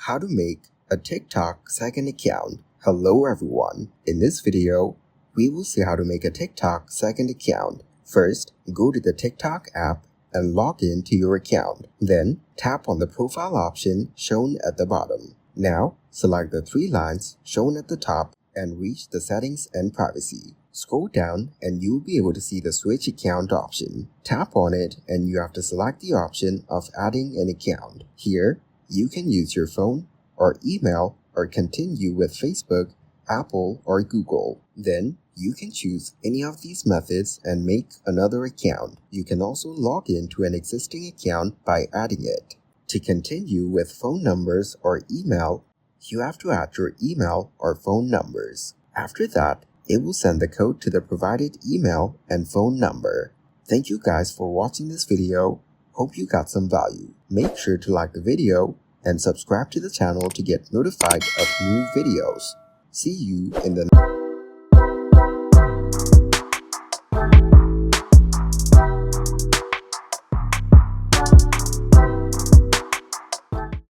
How to make a TikTok second account. Hello everyone. In this video, we will see how to make a TikTok second account. First, go to the TikTok app and log in to your account. Then, tap on the profile option shown at the bottom. Now, select the three lines shown at the top and reach the settings and privacy. Scroll down and you'll be able to see the switch account option. Tap on it and you have to select the option of adding an account. Here, you can use your phone or email or continue with Facebook, Apple, or Google. Then, you can choose any of these methods and make another account. You can also log in to an existing account by adding it. To continue with phone numbers or email, you have to add your email or phone numbers. After that, it will send the code to the provided email and phone number. Thank you guys for watching this video. Hope you got some value. Make sure to like the video and subscribe to the channel to get notified of new videos. See you in the